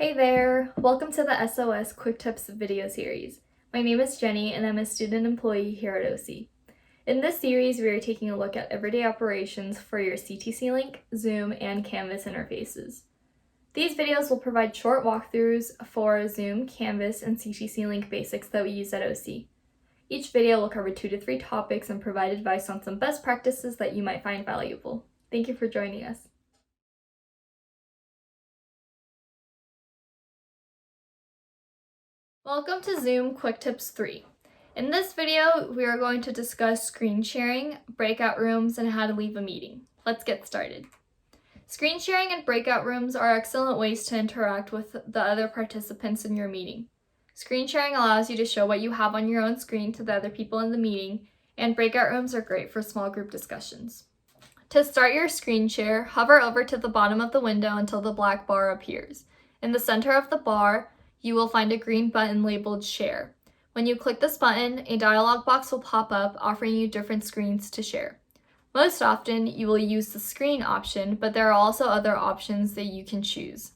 Hey there! Welcome to the SOS Quick Tips video series. My name is Jenny and I'm a student employee here at OC. In this series, we are taking a look at everyday operations for your CTC Link, Zoom, and Canvas interfaces. These videos will provide short walkthroughs for Zoom, Canvas, and CTC Link basics that we use at OC. Each video will cover 2 to 3 topics and provide advice on some best practices that you might find valuable. Thank you for joining us. Welcome to Zoom Quick Tips 3. In this video, we are going to discuss screen sharing, breakout rooms, and how to leave a meeting. Let's get started. Screen sharing and breakout rooms are excellent ways to interact with the other participants in your meeting. Screen sharing allows you to show what you have on your own screen to the other people in the meeting, and breakout rooms are great for small group discussions. To start your screen share, hover over to the bottom of the window until the black bar appears. In the center of the bar, you will find a green button labeled Share. When you click this button, a dialog box will pop up offering you different screens to share. Most often, you will use the screen option, but there are also other options that you can choose.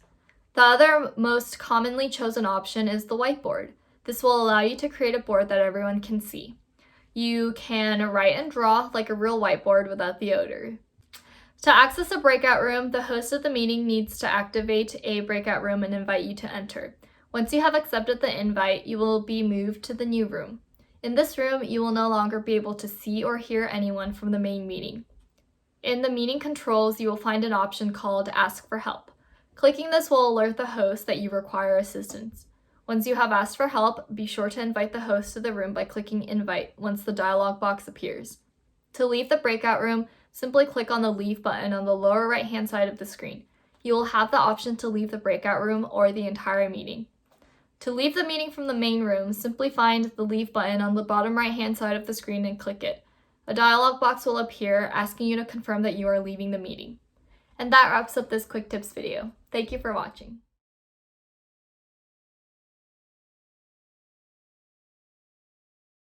The other most commonly chosen option is the whiteboard. This will allow you to create a board that everyone can see. You can write and draw like a real whiteboard without the odor. To access a breakout room, the host of the meeting needs to activate a breakout room and invite you to enter. Once you have accepted the invite, you will be moved to the new room. In this room, you will no longer be able to see or hear anyone from the main meeting. In the meeting controls, you will find an option called Ask for Help. Clicking this will alert the host that you require assistance. Once you have asked for help, be sure to invite the host to the room by clicking Invite once the dialog box appears. To leave the breakout room, simply click on the Leave button on the lower right-hand side of the screen. You will have the option to leave the breakout room or the entire meeting. To leave the meeting from the main room, simply find the Leave button on the bottom right-hand side of the screen and click it. A dialog box will appear asking you to confirm that you are leaving the meeting. And that wraps up this Quick Tips video. Thank you for watching.